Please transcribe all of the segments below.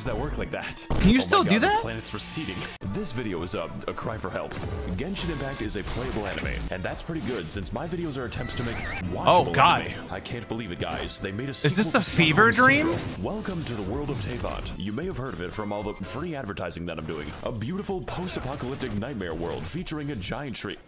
that work like that. Can you Oh still my do God, that? The planet's receding. This video is a cry for help. Genshin Impact is a playable anime, and that's pretty good since my videos are attempts to make watchable anime. I can't believe it, guys. They made a sequel. Is this a to fever dream? Sumeru. Welcome to the world of Teyvat. You may have heard of it from all the free advertising that I'm doing. A beautiful post-apocalyptic nightmare world featuring a giant tree.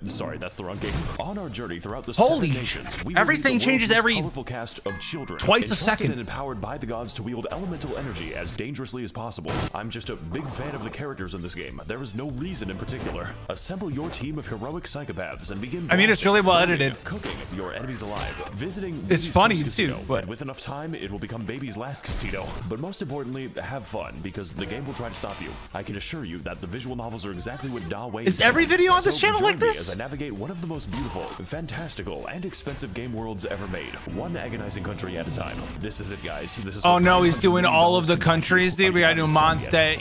Sorry, that's the wrong game. On our journey throughout the Holy 7 nations, we everything changes every colorful cast of children twice a second and empowered by the gods to wield elemental energy as dangerously as possible. I'm just a big fan of the characters in this game. There is no reason in particular. Assemble your team of heroic psychopaths and begin. I mean, it's really well edited. Cooking your enemies alive. Visiting. It's Baby's funny first too. casino, But and with enough time, it will become Baby's last casino. But most importantly, have fun because the game will try to stop you. I can assure you that the visual novels are exactly what Da Wei is every video on this channel like this? As I navigate one of the most beautiful, fantastical, and expensive game worlds ever made, one agonizing country at a time. This is it, guys. This is. Oh no, he's doing all of the countries, dude. We gotta do Monstadt.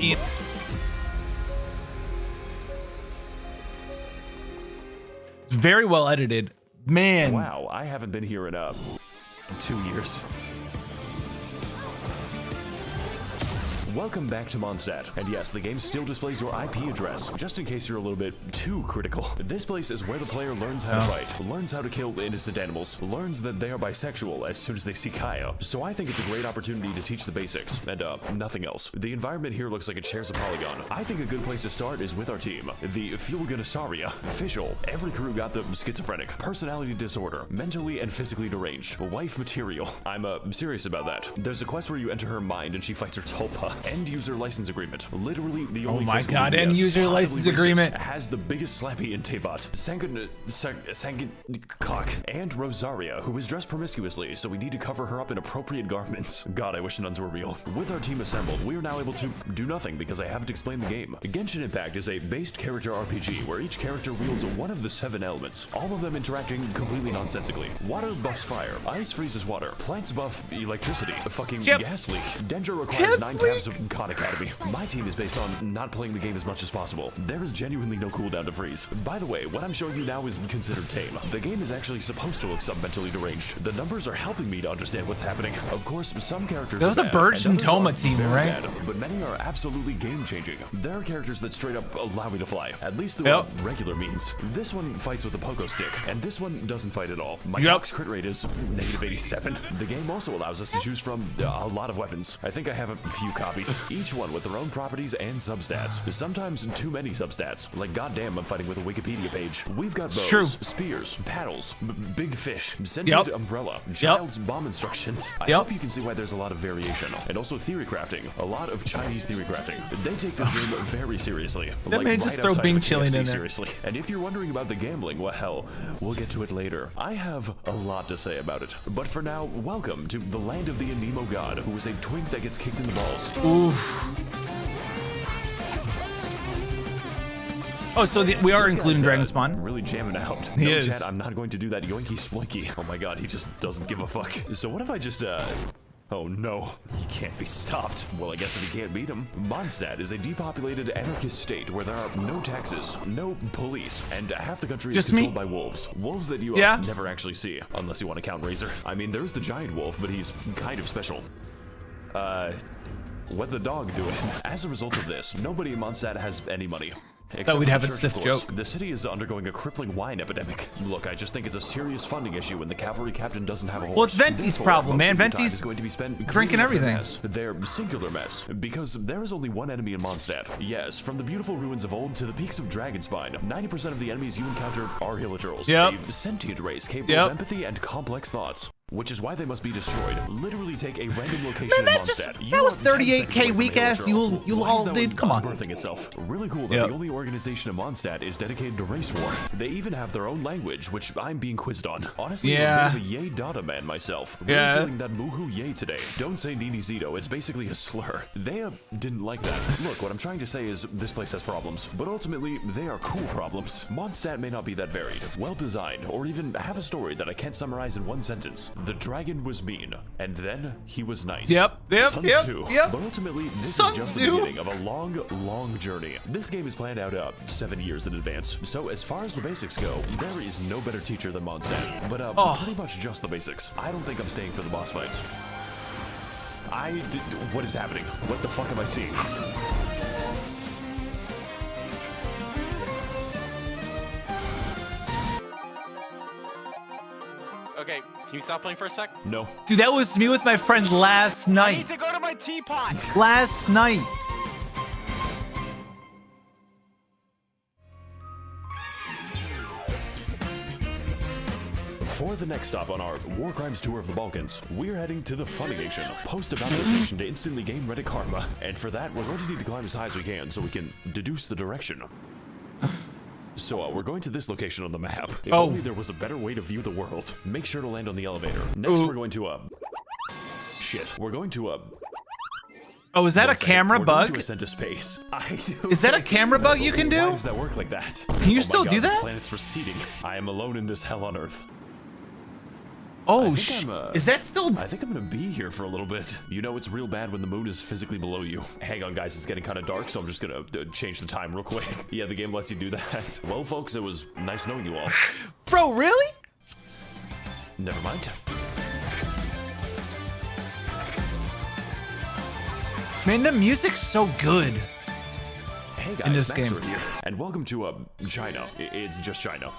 It's very well edited, man. Wow, I haven't been here in 2 years. Welcome back to Monstadt, and yes, the game still displays your IP address, just in case you're a little bit too critical. This place is where the player learns how to fight, learns how to kill innocent animals, learns that they are bisexual as soon as they see Kaya. So I think it's a great opportunity to teach the basics, and nothing else. The environment here looks like it shares a polygon. I think a good place to start is with our team. The Fulganisauria. Official. Every crew got the schizophrenic, personality disorder, mentally and physically deranged, wife material. I'm serious about that. There's a quest where you enter her mind and she fights her tulpa. End user license agreement. Literally the only. Oh my God! BS, End user license agreement has the biggest slappy in Teyvat. Sangan cock and Rosaria, who is dressed promiscuously, so we need to cover her up in appropriate garments. God, I wish nuns were real. With our team assembled, we are now able to do nothing because I haven't explained the game. Genshin Impact is a based character RPG where each character wields one of the 7 elements, all of them interacting completely nonsensically. Water buffs fire, ice freezes water, plants buff electricity, a fucking gas leak. Dendra requires 9 tabs of God Academy. My team is based on not playing the game as much as possible. There is genuinely no cooldown to freeze. By the way, what I'm showing you now is considered tame. The game is actually supposed to look sub-mentally deranged. The numbers are helping me to understand what's happening. Of course, some characters That was a Birch and Toma team, right? bad, but many are absolutely game-changing. There are characters that straight up allow me to fly, at least through regular means. This one fights with a pogo stick, and this one doesn't fight at all. My Cox crit rate is -87. The game also allows us to choose from a lot of weapons. I think I have a few copies. Each one with their own properties and substats. Sometimes too many substats. Like, goddamn, I'm fighting with a Wikipedia page. We've got bows, spears, paddles, big fish, sentient umbrella, child's bomb instructions. I hope you can see why there's a lot of variation. And also theory crafting. A lot of Chinese theory crafting. They take this game very seriously. That man just throw Bing Chilling in there. Seriously. And if you're wondering about the gambling, well, hell, we'll get to it later. I have a lot to say about it. But for now, welcome to the land of the Anemo god, who is a twink that gets kicked in the balls. Oof. Oh, so we are including Dragon Spawn. Really jamming out. He is. Chat, I'm not going to do that yoinky splinky. Oh my God, he just doesn't give a fuck. So what if I just, oh no, he can't be stopped. Well, I guess if he can't beat him. Mondstadt is a depopulated anarchist state where there are no taxes, no police, and half the country is controlled by wolves. Wolves that you never actually see, unless you want to count Razor. I mean, there's the giant wolf, but he's kind of special. What the dog doing? As a result of this, nobody in Monstadt has any money. Thought we'd have a Sif joke. The city is undergoing a crippling wine epidemic. Look, I just think it's a serious funding issue when the cavalry captain doesn't have a horse. Well, it's Venti's problem, man. Venti's is going to be spent drinking everything. Their singular mess, because there is only one enemy in Mondstadt. Yes, from the beautiful ruins of old to the peaks of Dragonspine, 90% of the enemies you encounter are Hiliturals, a sentient race capable of empathy and complex thoughts. Which is why they must be destroyed. Literally take a random location in Monstadt. That was 38k weak ass. You'll all dude. Come on. Birthing itself. Really cool that the only organization in Mondstadt is dedicated to race war. They even have their own language, which I'm being quizzed on. Honestly, I'm a bit of a yay data man myself. Really feeling that moohoo yay today. Don't say Nini Zito. It's basically a slur. They didn't like that. Look, what I'm trying to say is this place has problems, but ultimately they are cool problems. Mondstadt may not be that varied, well designed, or even have a story that I can't summarize in one sentence. The dragon was mean, and then he was nice. Sun Tzu. But ultimately, this is just the beginning of a long, long journey. This game is planned out 7 years in advance. So as far as the basics go, there is no better teacher than Monstadt. But pretty much just the basics. I don't think I'm staying for the boss fights. What is happening? What the fuck am I seeing? Okay, can you stop playing for a sec? No. Dude, that was me with my friend last I night. need to go to my teapot. Last night. For the next stop on our War Crimes tour of the Balkans, we're heading to the Funimation post-about station to instantly gain Reddit karma. And for that, we're going to need to climb as high as we can so we can deduce the direction. So we're going to this location on the map. If only there was a better way to view the world. Make sure to land on the elevator. Next, we're going to shit. We're going to Oh, is that a camera bug? To ascend to space. Is that a camera bug you can do? Why does that work like that? Can you Oh still my do God, that? The planet's receding. I am alone in this hell on Earth. Oh, is that still? I think I'm gonna be here for a little bit. You know, it's real bad when the moon is physically below you. Hang on, guys, it's getting kind of dark, so I'm just gonna change the time real quick. Yeah, the game lets you do that. Well, folks, it was nice knowing you all. Bro, really? Never mind. Man, the music's so good. Hey guys, in this Max game. here, and welcome to China. It's just China.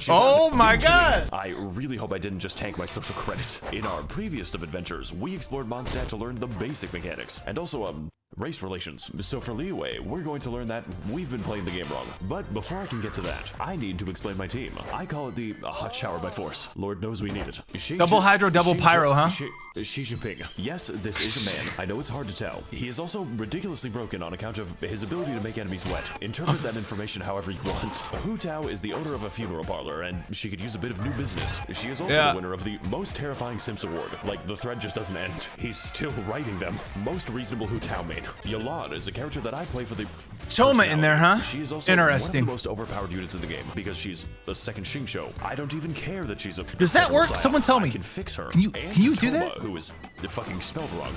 Oh my God! I really hope I didn't just tank my social credit. In our previous of adventures, we explored Monstadt to learn the basic mechanics, and also race relations. So for Leeway, we're going to learn that we've been playing the game wrong. But before I can get to that, I need to explain my team. I call it the hot shower by force. Lord knows we need it. Double hydro, double pyro, huh? Xi Jinping. Yes, this is a man. I know it's hard to tell. He is also ridiculously broken on account of his ability to make enemies wet. Interpret that information however you want. Hu Tao is the owner of a funeral parlor, and she could use a bit of new business. She is also the winner of the most terrifying Sims award. Like, the thread just doesn't end. He's still writing them. Most reasonable Hu Tao main. Yolan is a character that I play for the Toma in there, huh? She is also interesting. one of the most overpowered units in the game because she's a second Xingqiu. I don't even care that she's a. Does that work? Someone tell me. I can fix her. Can you do Toma, that? Who is fucking spelled wrong?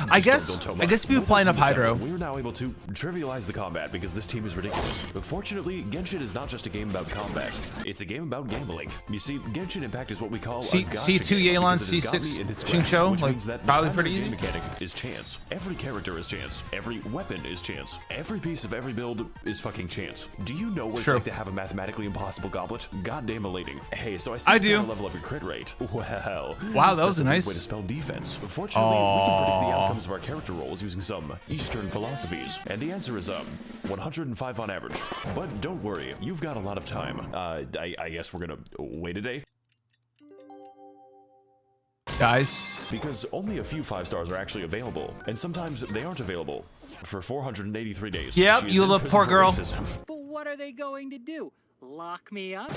I guess if you apply enough hydro. We're now able to trivialize the combat because this team is ridiculous. But fortunately, Genshin is not just a game about combat. It's a game about gambling. You see, Genshin Impact is what we call a gacha C2 game Yelan, because it has got C6 me in its Xingqiu, grasp, which like, means that probably the pretty game easy. mechanic is chance. Every character is chance. Every weapon is chance. Every piece of every build is fucking chance. Do you know what it's like to have a mathematically impossible goblet? Goddamn elating. Hey, so I see you level up your crit rate. Well, wow, that was a nice way to spell defense. Fortunately, we can predict the outcomes of our character roles using some Eastern philosophies, and the answer is 105 on average. But don't worry, you've got a lot of time. I guess we're gonna wait a day. Guys, because only a few 5 stars are actually available, and sometimes they aren't available for 483 days. Yep, you little poor girl. But what are they going to do? Lock me up?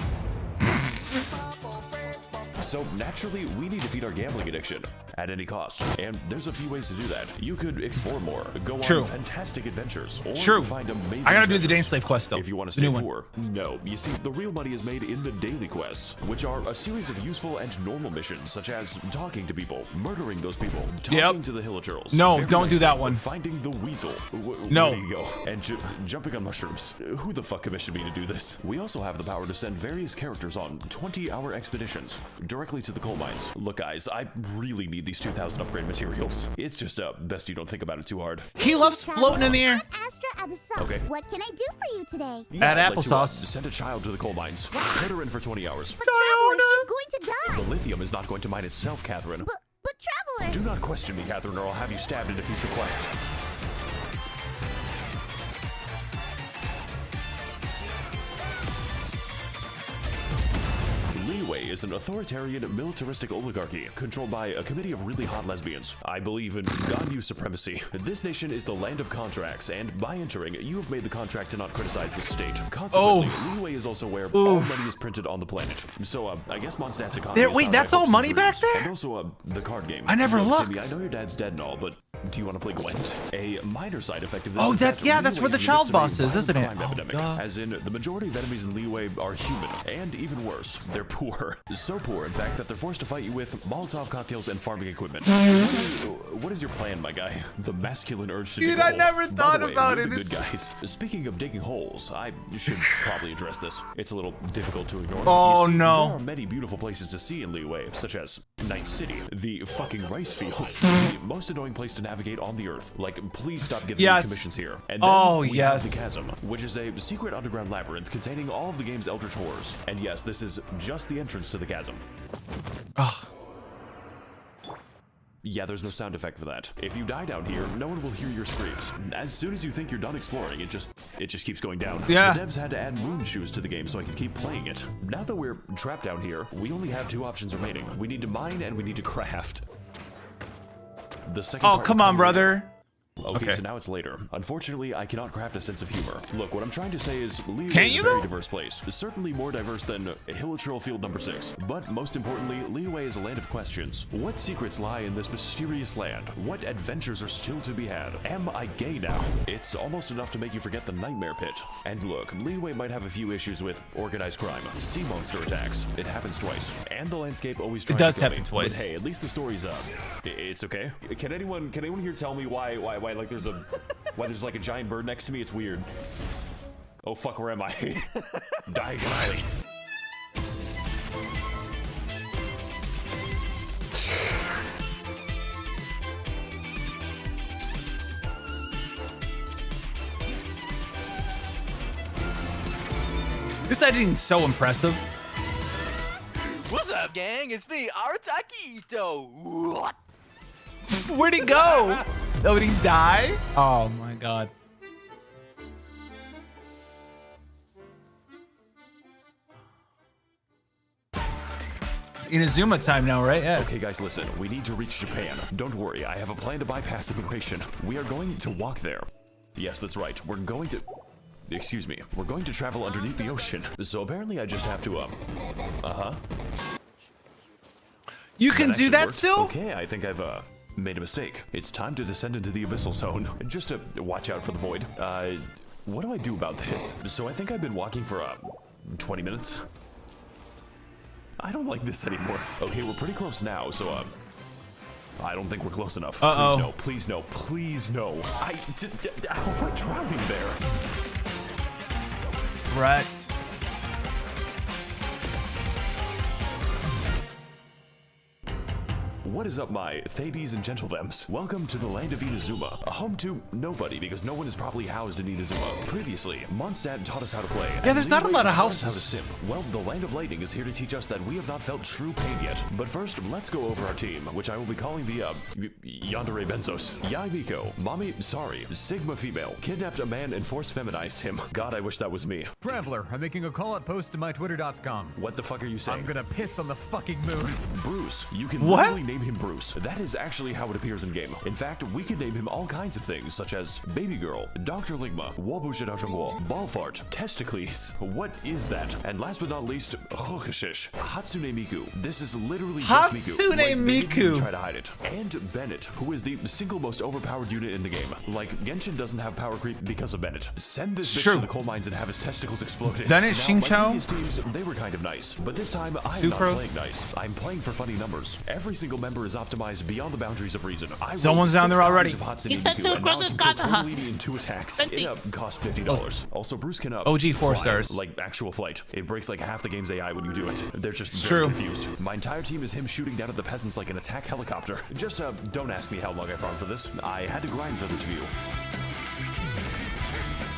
So naturally, we need to feed our gambling addiction at any cost. And there's a few ways to do that. You could explore more, go on fantastic adventures, or find amazing I gotta do the treasures. Dane Slave quest though. If you want to stay poor. No, you see, the real money is made in the daily quests, which are a series of useful and normal missions, such as talking to people, murdering those people, talking to the Hilichurls. No, don't do that one. Finding the weasel. No. Where do you go? And jumping on mushrooms. Who the fuck commissioned me to do this? We also have the power to send various characters on 20-hour expeditions directly to the coal mines. Look, guys, I really need these 2,000 upgrade materials. It's just best you don't think about it too hard. He loves floating in the air. Okay. What can I do for you today? Yeah, Add I'd like applesauce. to, send a child to the coal mines. Put her in for 20 hours. But Traveler, she's going to die. The lithium is not going to mine itself, Catherine. But Traveler. Do not question me, Catherine, or I'll have you stabbed in a future quest. Leeway is an authoritarian, militaristic oligarchy controlled by a committee of really hot lesbians. I believe in Ganyu supremacy. This nation is the land of contracts, and by entering, you have made the contract to not criticize the state. Consequently, Leeway is also where all money is printed on the planet. So, I guess Mondstadt's economy Wait, that's all money back there? And also, the card game. I never Look, looked. Timmy, I know your dad's dead and all, but Do you want to play Gwent? A minor side effect of this. Oh, is that's Liyue where the is child a boss is, violent isn't it? crime Oh, epidemic. God. As in, the majority of enemies in Liyue are human, and even worse, they're poor. So poor, in fact, that they're forced to fight you with Molotov cocktails and farming equipment. What is your plan, my guy? The masculine urge to dig Dude, a I hole. never By thought the way, about we're it. the good guys. Speaking of digging holes, I should probably address this. It's a little difficult to ignore. Oh, You see, no. There are many beautiful places to see in Liyue, such as Night City, the fucking rice fields, the most annoying place to navigate on the earth. Like, please stop giving me Yes. commissions here. And then Oh, we yes. have the Chasm, which is a secret underground labyrinth containing all of the game's eldritch horrors. And yes, this is just the entrance to the chasm. Ugh. Yeah, there's no sound effect for that. If you die down here, no one will hear your screams. As soon as you think you're done exploring, it just keeps going down. Yeah. The devs had to add moon shoes to the game so I could keep playing it. Now that we're trapped down here, we only have 2 options remaining. We need to mine and we need to craft. The second Oh, part come will on, come brother. later. Okay, Okay. so now it's later. Unfortunately, I cannot craft a sense of humor. Look, what I'm trying to say is Liyue Can't is you, a very though? diverse place. Certainly more diverse than Hilichurl Field number 6. But most importantly, Liyue is a land of questions. What secrets lie in this mysterious land? What adventures are still to be had? Am I gay now? It's almost enough to make you forget the nightmare pit. And look, Liyue might have a few issues with organized crime, sea monster attacks. It happens twice. And the landscape always tries does to kill happen me. twice. But hey, at least the story's up. It's okay. Can anyone here tell me why like there's a why there's like a giant bird next to me? It's weird. Oh fuck, where am I? Diagonally. This editing's so impressive. What's up, gang? It's me, Arutakito. What? Where'd he go? Oh, did he die? Oh my god. Inazuma time now, right? Yeah. Okay guys, listen, we need to reach Japan. Don't worry, I have a plan to bypass immigration. We are going to walk there. Yes, that's right, we're going to... Excuse me, we're going to travel underneath the ocean. So apparently I just have to, You can do actually that worked. still? Okay, I think I've, made a mistake. It's time to descend into the abyssal zone. Just to watch out for the void. What do I do about this? So I think I've been walking for, 20 minutes. I don't like this anymore. Okay, we're pretty close now, so, I don't think we're close enough. Uh-oh. Please no, please no, please no. How am I drowning there? Right. What is up, my Thades and Gentlethems? Welcome to the land of Inazuma, a home to nobody because no one is properly housed in Inazuma. Previously, Monstadt taught us how to play. Yeah, there's not a lot of taught us how to houses. simp. Well, the land of lightning is here to teach us that we have not felt true pain yet. But first, let's go over our team, which I will be calling the, Yandere Benzos. Yai Miko, Mommy, sorry, Sigma female, kidnapped a man and force feminized him. God, I wish that was me. Traveler, I'm making a call-out post to my twitter.com. What the fuck are you saying? I'm gonna piss on the fucking moon. Bruce, you can What? literally name him Bruce. That is actually how it appears in game. In fact, we can name him all kinds of things, such as Baby Girl, Dr. Ligma, Wabushidashangwo, Ballfart, Testicles. What is that? And last but not least, Hatsune Miku. This is literally just Miku. Hatsune Like, they didn't even Miku. try to hide it. And Bennett, who is the single most overpowered unit in the game. Like, Genshin doesn't have power creep because of Bennett. Send this bitch True. to the coal mines and have his testicles exploded. Bennett, Now, like Xingqiao? previous teams, they were kind of nice, but this time I'm not Sucro? playing nice. I'm playing for funny numbers. Every single member is optimized beyond the boundaries of reason. I Someone's rolled down there 6 already. copies of Hatsune Miku, and now I can kill Tortellini in 2 attacks. It costs $50. Also, Bruce can OG 4 fly, stars. like actual flight. It breaks like half the game's AI when you do it. They're just very true. confused. My entire team is him shooting down at the peasants like an attack helicopter. Just don't ask me how long I farmed for this. I had to grind for this view.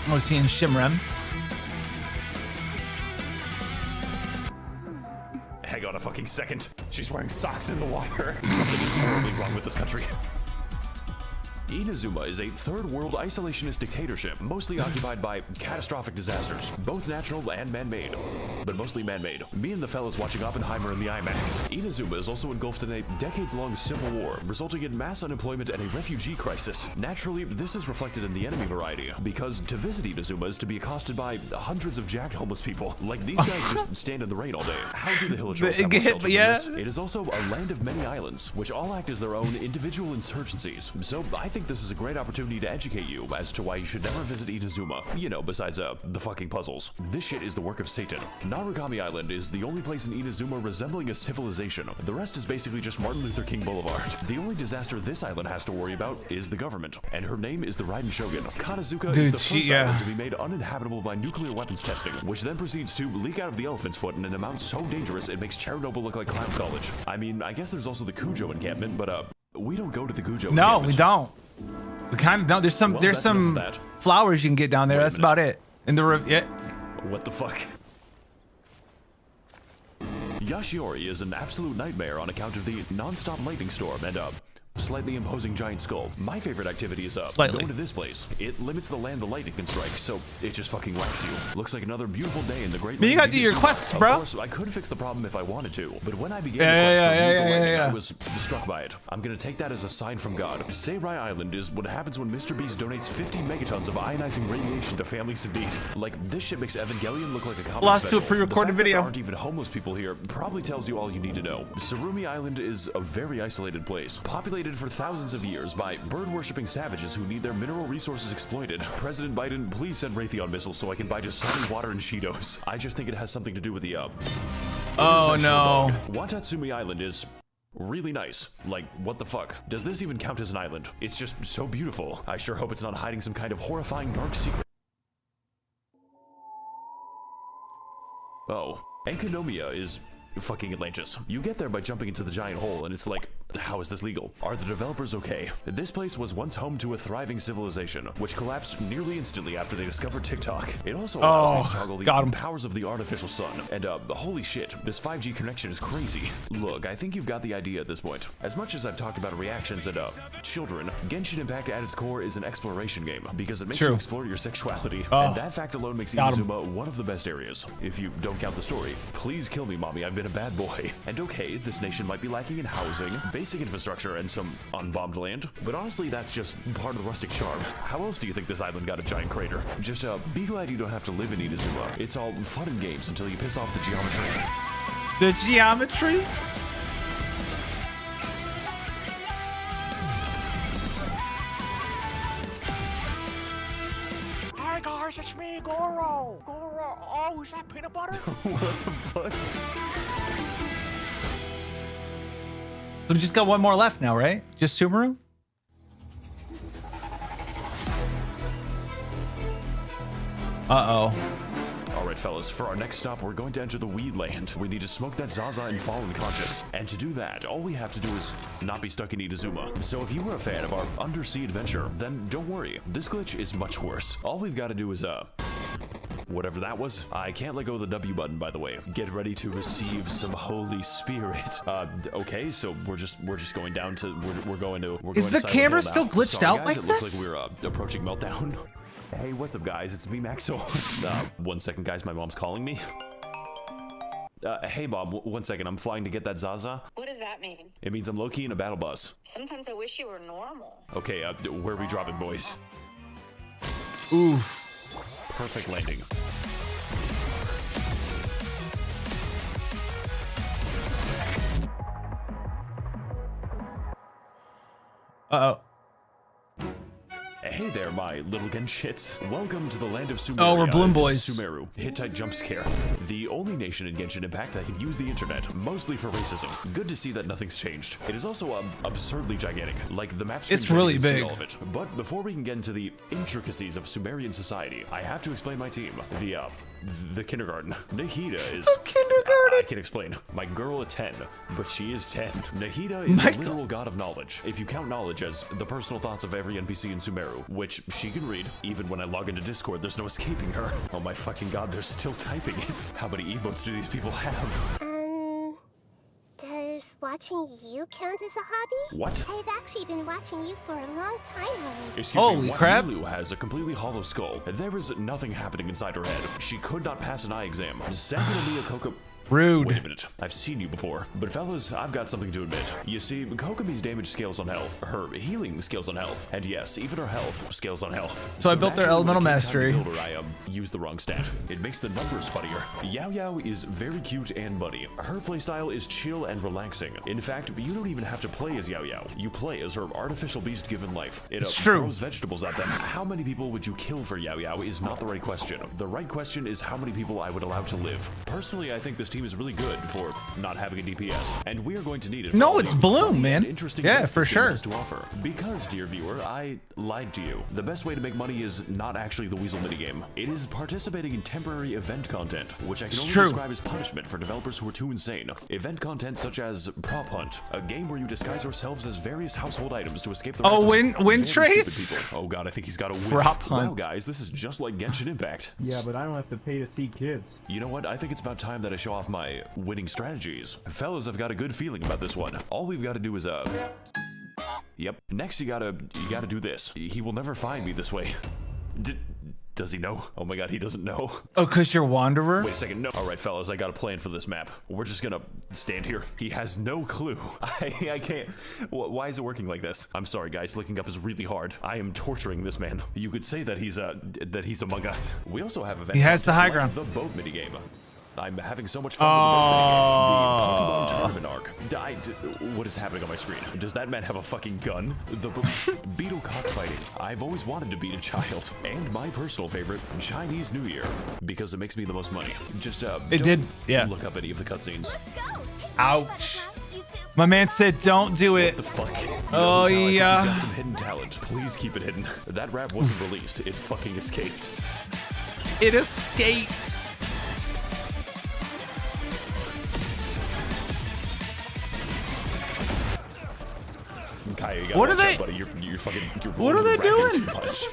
Oh, is he in Shimrem? Hang on a fucking second. She's wearing socks in the water. Something is horribly wrong with this country. Inazuma is a third-world isolationist dictatorship, mostly occupied by catastrophic disasters, both natural and man-made, but mostly man-made. Me and the fellas watching Oppenheimer in the IMAX. Inazuma is also engulfed in a decades-long civil war, resulting in mass unemployment and a refugee crisis. Naturally, this is reflected in the enemy variety, because to visit Inazuma is to be accosted by hundreds of jacked homeless people. Like, these guys just stand in the rain all day. How do the Hilichurls have more shelter than Yeah. this? It is also a land of many islands, which all act as their own individual insurgencies. So I think think this is a great opportunity to educate you as to why you should never visit Inazuma. You know, besides the fucking puzzles. This shit is the work of Satan. Narukami Island is the only place in Inazuma resembling a civilization. The rest is basically just Martin Luther King Boulevard. The only disaster this island has to worry about is the government, and her name is the Raiden Shogun. Kanazuka is the first island to be made uninhabitable by nuclear weapons testing, which then proceeds to leak out of the elephant's foot in an amount so dangerous it makes Chernobyl look like clown college. I mean, I guess there's also the Kujo encampment, but we don't go to the Kujo encampment. No, we don't. We kind of don't. There's some flowers you can get down there. That's about it. In the roof, yeah. What the fuck? Yashiori is an absolute nightmare on account of the non-stop lightning storm and slightly imposing giant skull. My favorite activity is going to this place. It limits the land the lightning can strike, so it just fucking whacks you. Looks like another beautiful day in the great. But you gotta do your quests, bro. Of course, I could fix the problem if I wanted to, but when I began the quest to remove the lightning, I was struck by it. I'm gonna take that as a sign from God. Seirai Island is what happens when Mr. Beast donates 50 megatons of ionizing radiation to families in need. Like, this shit makes Evangelion look like a comedy Lost special. to a pre-recorded video. There aren't even homeless people here probably tells you all you need to know. Surumi Island is a very isolated place, populated for thousands of years by bird-worshipping savages who need their mineral resources exploited. President Biden, please send Raytheon missiles so I can buy just sunny water and Cheetos. I just think it has something to do with the oh no. Watatsumi Island is really nice. Like, what the fuck? Does this even count as an island? It's just so beautiful. I sure hope it's not hiding some kind of horrifying dark secret. Oh, Enkanomiya is fucking Atlantis. You get there by jumping into the giant hole, and it's like, how is this legal? Are the developers okay? This place was once home to a thriving civilization, which collapsed nearly instantly after they discovered TikTok. It also allows me to toggle the powers of the artificial sun. And holy shit, this 5G connection is crazy. Look, I think you've got the idea at this point. As much as I've talked about reactions and children, Genshin Impact at its core is an exploration game because it makes you explore your sexuality, and that fact alone makes Inazuma one of the best areas. If you don't count the story, please kill me, mommy. I've been a bad boy. And okay, this nation might be lacking in housing, basic infrastructure, and some unbombed land, but honestly, that's just part of the rustic charm. How else do you think this island got a giant crater? Just be glad you don't have to live in Inazuma. It's all fun and games until you piss off the geometry. The geometry? Hi guys, it's me, Goro. Oh, is that peanut butter? What the fuck? So we just got one more left now, right? Just Sumeru? Uh-oh. Alright fellas, for our next stop, we're going to enter the weed land. We need to smoke that Zaza and fall unconscious. And to do that, all we have to do is not be stuck in Inazuma. So if you were a fan of our undersea adventure, then don't worry. This glitch is much worse. All we've got to do is, whatever that was. I can't let go of the W button, by the way. Get ready to receive some Holy Spirit. Okay, so we're just going down to we're going to. Is the camera still glitched out like this? It looks like we're approaching meltdown. Hey, what's up, guys? It's me, Maxo. 1 second, guys. My mom's calling me. Hey, Mom. 1 second. I'm flying to get that Zaza. What does that mean? It means I'm low-key in a battle bus. Sometimes I wish you were normal. Okay, where are we dropping, boys? Oof. Perfect landing. Uh-oh. Hey there, my little Genshits. Welcome to the land of Sumeru. Oh, we're Bloom Boys. Sumeru. Hittite jump scare. The only nation in Genshin Impact that can use the internet, mostly for racism. Good to see that nothing's changed. It is also absurdly gigantic. Like, the map screen. It's really big. All of it. But before we can get into the intricacies of Sumerian society, I have to explain my team. The kindergarten. Nahida is... The kindergarten! I can explain. My girl at 10, but she is 10. Nahida is the literal god of knowledge. If you count knowledge as the personal thoughts of every NPC in Sumeru, which she can read. Even when I log into Discord, there's no escaping her. Oh my fucking god, they're still typing it. How many emotes do these people have? Does watching you count as a hobby? What? I've actually been watching you for a long time already. Excuse Holy me, crap. Wataru has a completely hollow skull. There is nothing happening inside her head. She could not pass an eye exam. Sangonomiya Koko... Rude. Wait a minute, I've seen you before. But fellas, I've got something to admit. You see, Kokomi's damage scales on health, her healing scales on health, and yes, even her health scales on health. So I built their naturally, elemental when it came time to mastery. build her, I used the wrong stat. It makes the numbers funnier. Yao Yao is very cute and muddy. Her playstyle is chill and relaxing. In fact, you don't even have to play as Yao Yao. You play as her artificial beast given life. It It's true. throws vegetables at them. How many people would you kill for Yao Yao is not the right question. The right question is how many people I would allow to live. Personally, I think this team is really good for not having a DPS, and we are going to need it. No, for it's all the Bloom, funny man. and interesting Yeah, things for this game sure. has to offer. Because, dear viewer, I lied to you. The best way to make money is not actually the Weasel minigame. It is participating in temporary event content, which I can only true. describe as punishment for developers who are too insane. Event content such as Prop Hunt, a game where you disguise yourselves as various household items to escape the wrath Oh, of Wind very Trace? stupid people. Oh god, I think he's got a whiff. Prop Wow, Hunt. guys, this is just like Genshin Impact. Yeah, but I don't have to pay to see kids. You know what? I think it's about time that I show off my winning strategies. Fellas, I've got a good feeling about this one. All we've got to do is, Yep. Next, you gotta do this. He will never find me this way. Does he know? Oh my god, he doesn't know. Oh, cause you're Wanderer? Wait a second, no. Alright, fellas, I got a plan for this map. We're just gonna stand here. He has no clue. I can't. Why is it working like this? I'm sorry, guys. Looking up is really hard. I am torturing this man. You could say that he's among us. We also have event He has the high content ground. like the boat minigame. I'm having so much fun with the Pokemon tournament arc. What is happening on my screen? Does that man have a fucking gun? The beetle cockfighting. I've always wanted to beat a child. And my personal favorite, Chinese New Year. Because it makes me the most money. Just, It did, yeah. Look up any of the cutscenes. Ouch. My man said don't do it. The fuck? Oh, No, Tal, I think yeah. you've got some hidden talent. Please keep it hidden. That rap wasn't released. It fucking escaped. It escaped. Kaya, you gotta What are watch out, they- buddy. You're fucking. What are they rapping doing? too much.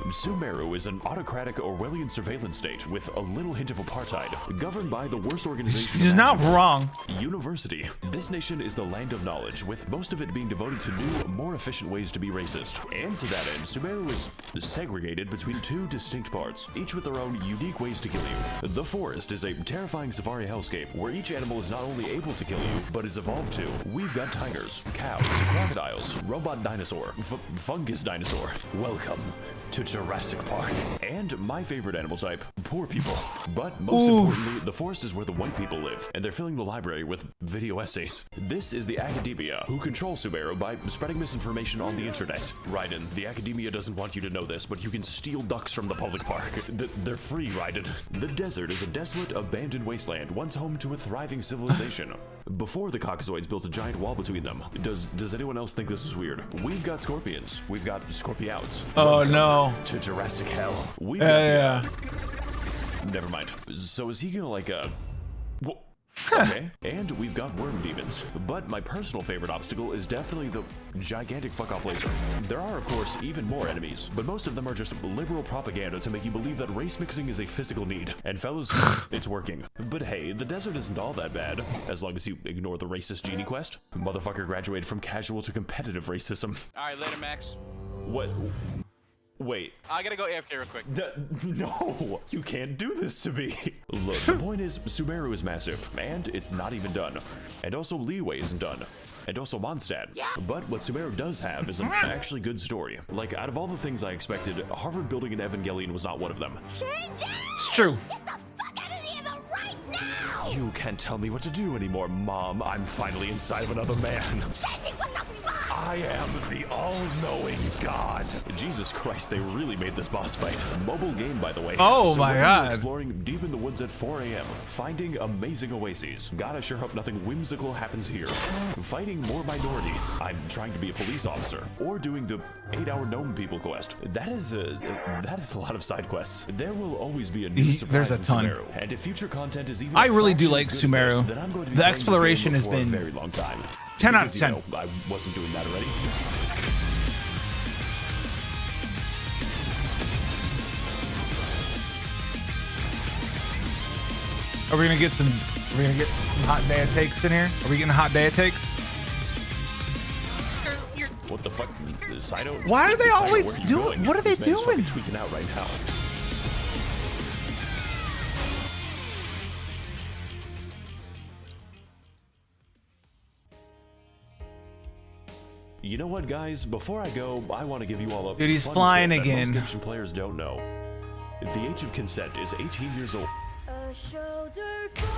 Sumeru is an autocratic Orwellian surveillance state with a little hint of apartheid, governed by the worst organization. He's not wrong. University. This nation is the land of knowledge, with most of it being devoted to new, more efficient ways to be racist. And to that end, Sumeru is segregated between two distinct parts, each with their own unique ways to kill you. The forest is a terrifying safari hellscape, where each animal is not only able to kill you, but is evolved to. We've got tigers, cows, crocodiles, robot dinosaur, fungus dinosaur. Welcome to Jurassic Park. And my favorite animal type, poor people. But most importantly, the forest is where the white people live, and they're filling the library with video essays. This is the academia, who control Sumeru by spreading misinformation on the internet. Raiden, the academia doesn't want you to know this, but you can steal ducks from the public park. They're free, Raiden. The desert is a desolate, abandoned wasteland, once home to a thriving civilization. Before the Caucasoids built a giant wall between them. Does anyone else think this is weird? We've got scorpions. We've got scorpiouts. Oh no. To Jurassic Hell. We Yeah. Never mind. So is he gonna like okay. And we've got worm demons. But my personal favorite obstacle is definitely the gigantic fuck-off laser. There are, of course, even more enemies, but most of them are just liberal propaganda to make you believe that race mixing is a physical need. And fellas, it's working. But hey, the desert isn't all that bad, as long as you ignore the racist genie quest. Motherfucker graduated from casual to competitive racism. Alright, later, Max. What? Wait. I gotta go AFK real quick. No, you can't do this to me. Look, the point is, Sumeru is massive, and it's not even done. And also, Leeway isn't done. And also Monstadt. But what Sumeru does have is an actually good story. Like, out of all the things I expected, Harvard building an Evangelion was not one of them. It's true. Get the fuck out of here right now! You can't tell me what to do anymore, Mom. I'm finally inside of another man. I am the all-knowing God. Jesus Christ, they really made this boss fight. Mobile game, by the way. Oh so my we're God. Exploring deep in the woods at 4 a.m. Finding amazing oases. God, I sure hope nothing whimsical happens here. Fighting more minorities. I'm trying to be a police officer. Or doing the 8-hour gnome people quest. That is a lot of side quests. There will always be a new surprise There's a in ton. Sumeru. And if future content is even I really do fraction like as good as Sumeru. this, then I'm going to be The playing this exploration game has for been a very long time. 10 out of Because, 10. You know, I wasn't doing that already. Are we gonna get some hot dad takes in here? Are we getting hot dad takes? What the fuck? Saito? Why are they Saito, always where you doing- going? what are they This man's fucking doing? tweaking out right now. You know what, guys? Before I go, I want to give you all a Dude, he's fun flying tip that again. most Genshin players don't know. The age of consent is 18 years old.